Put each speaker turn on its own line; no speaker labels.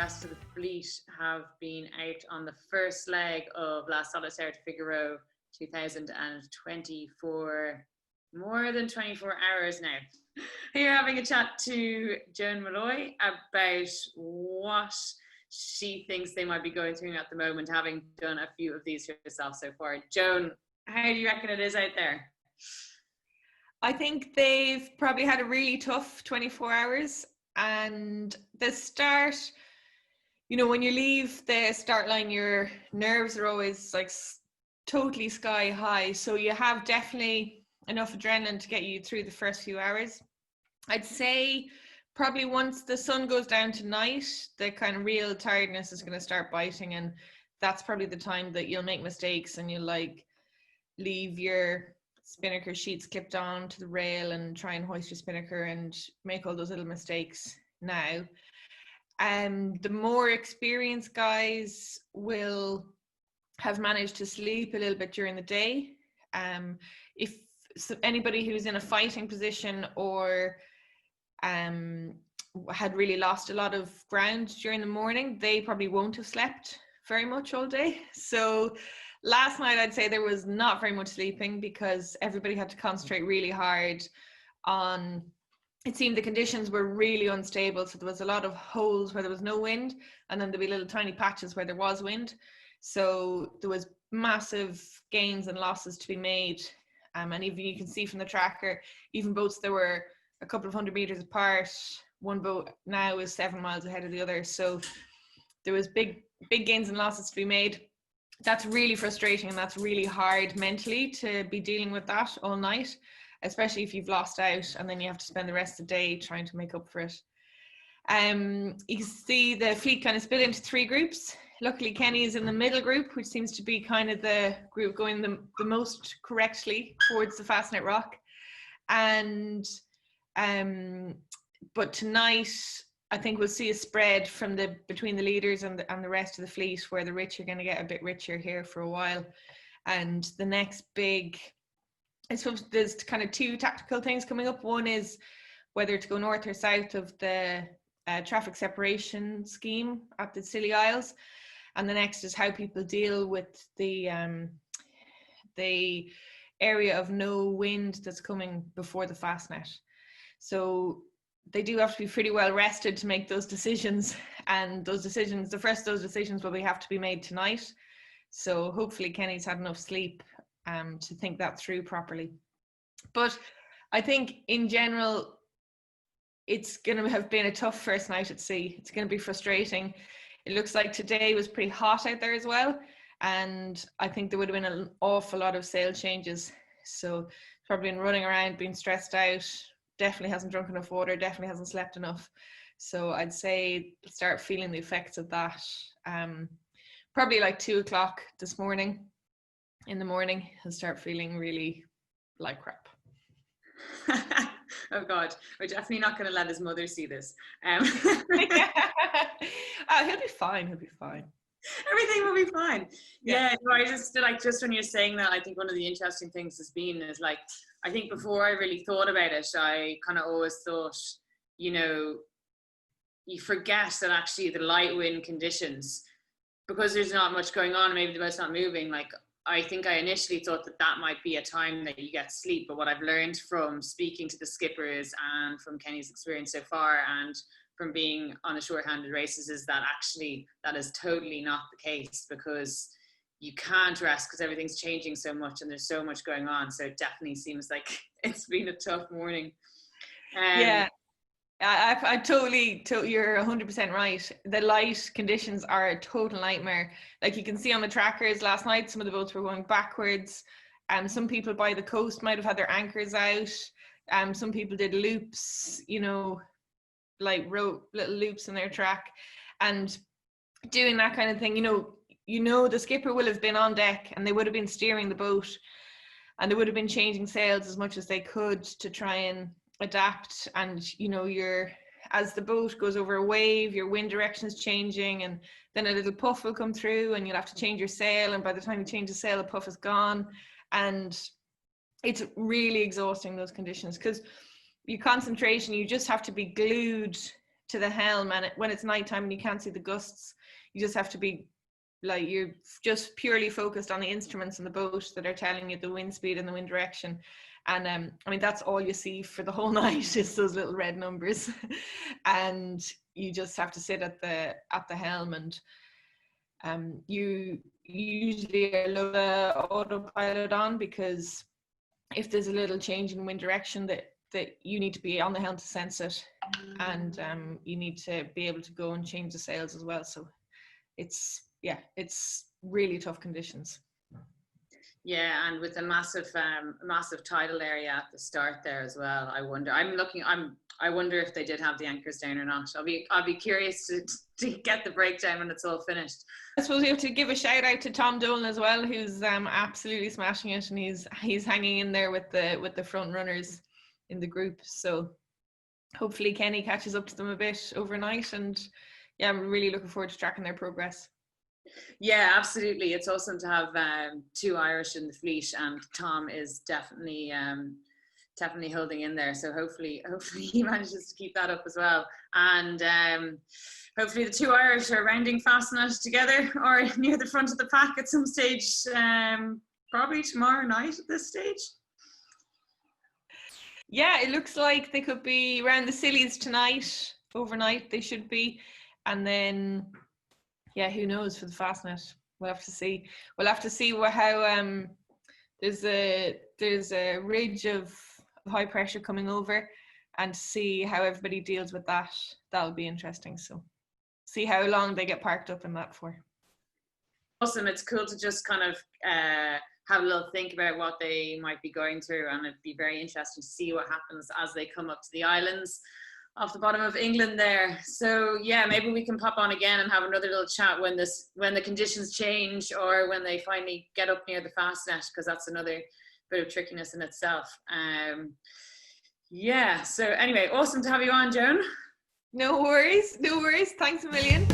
rest of the fleet have been out on the first leg of La Solitaire to Figaro 2020 for more than 24 hours now. Here having a chat to Joan Mulloy about what she thinks they might be going through at the moment, having done a few of these herself so far. Joan, how do you reckon it is out there?
I think they've probably had a really tough 24 hours, and the start, you know, when you leave the start line, your nerves are always like totally sky high. So you have definitely enough adrenaline to get you through the first few hours. I'd say probably once the sun goes down tonight, the kind of real tiredness is going to start biting, and that's probably the time that you'll make mistakes and you'll like leave your spinnaker sheets clipped on to the rail and try and hoist your spinnaker and make all those little mistakes now. The more experienced guys will have managed to sleep a little bit during the day. If anybody who's in a fighting position or had really lost a lot of ground during the morning, they probably won't have slept very much all day. So last night, I'd say there was not very much sleeping because everybody had to concentrate really hard on, it seemed the conditions were really unstable. So there was a lot of holes where there was no wind, and then there'd be little tiny patches where there was wind. So there was massive gains and losses to be made. And even you can see from the tracker, even boats that were a couple of 100 meters apart, one boat now is 7 miles ahead of the other. So there was big gains and losses to be made. That's really frustrating, and that's really hard mentally to be dealing with that all night, especially if you've lost out and then you have to spend the rest of the day trying to make up for it. You can see the fleet kind of split into 3 groups. Luckily, Kenny is in the middle group, which seems to be kind of the group going the most correctly towards the Fastnet rock. And but tonight, I think we'll see a spread from between the leaders and the rest of the fleet, where the rich are going to get a bit richer here for a while. And the next big, I suppose there's kind of 2 tactical things coming up. One is whether to go north or south of the traffic separation scheme at the Scilly Isles. And the next is how people deal with the area of no wind that's coming before the Fastnet. So they do have to be pretty well rested to make those decisions, and those decisions, the first of those decisions will have to be made tonight. So hopefully Kenny's had enough sleep to think that through properly. But I think in general, it's going to have been a tough first night at sea. It's going to be frustrating. It looks like today was pretty hot out there as well, and I think there would have been an awful lot of sail changes. So probably been running around, being stressed out, definitely hasn't drunk enough water, definitely hasn't slept enough. So I'd say start feeling the effects of that probably like 2 o'clock this morning, in the morning, and start feeling really like crap.
Oh God, we're definitely not going to let his mother see this.
He'll be fine.
Everything will be fine. Yeah, no, I just when you're saying that, I think one of the interesting things has been is like, I think before I really thought about it, I kind of always thought, you know, you forget that actually the light wind conditions, because there's not much going on, maybe the boat's not moving, like I think I initially thought that might be a time that you get sleep. But what I've learned from speaking to the skippers and from Kenny's experience so far and from being on the short-handed races is that actually that is totally not the case, because you can't rest because everything's changing so much and there's so much going on. So it definitely seems like it's been a tough morning.
Yeah, I totally, you're 100% right. The light conditions are a total nightmare. Like you can see on the trackers last night, some of the boats were going backwards. Some people by the coast might have had their anchors out. Some people did loops, you know, like wrote little loops in their track, and doing that kind of thing. You know, the skipper will have been on deck and they would have been steering the boat, and they would have been changing sails as much as they could to try and adapt. And you know, as the boat goes over a wave, your wind direction is changing, and then a little puff will come through and you'll have to change your sail, and by the time you change the sail, the puff is gone. And it's really exhausting, those conditions, because your concentration, you just have to be glued to the helm, and when it's nighttime and you can't see the gusts, you just have to be like, you're just purely focused on the instruments in the boat that are telling you the wind speed and the wind direction. And I mean, that's all you see for the whole night is those little red numbers. And you just have to sit at the helm, and you usually are low autopilot on, because if there's a little change in wind direction, that you need to be on the helm to sense it, and you need to be able to go and change the sails as well. So it's really tough conditions.
Yeah, and with a massive tidal area at the start there as well. I wonder if they did have the anchors down or not. I'll be curious to get the breakdown when it's all finished.
I suppose we have to give a shout out to Tom Dolan as well, who's absolutely smashing it, and he's hanging in there with the front runners in the group. So hopefully Kenny catches up to them a bit overnight, and yeah, I'm really looking forward to tracking their progress.
Yeah, absolutely. It's awesome to have two Irish in the fleet, and Tom is definitely holding in there. So hopefully he manages to keep that up as well. And hopefully the two Irish are rounding Fastnet together or near the front of the pack at some stage, probably tomorrow night at this stage. Yeah,
it looks like they could be around the Sillies tonight, overnight they should be. And then, yeah, who knows for the Fastnet? We'll have to see. We'll have to see how there's a ridge of high pressure coming over, and see how everybody deals with that. That'll be interesting. So see how long they get parked up in that for.
Awesome. It's cool to just kind of have a little think about what they might be going through, and it'd be very interesting to see what happens as they come up to the islands off the bottom of England there. So yeah, maybe we can pop on again and have another little chat when the conditions change, or when they finally get up near the Fastnet, because that's another bit of trickiness in itself. Yeah, so anyway, awesome to have you on, Joan.
No worries. Thanks a million.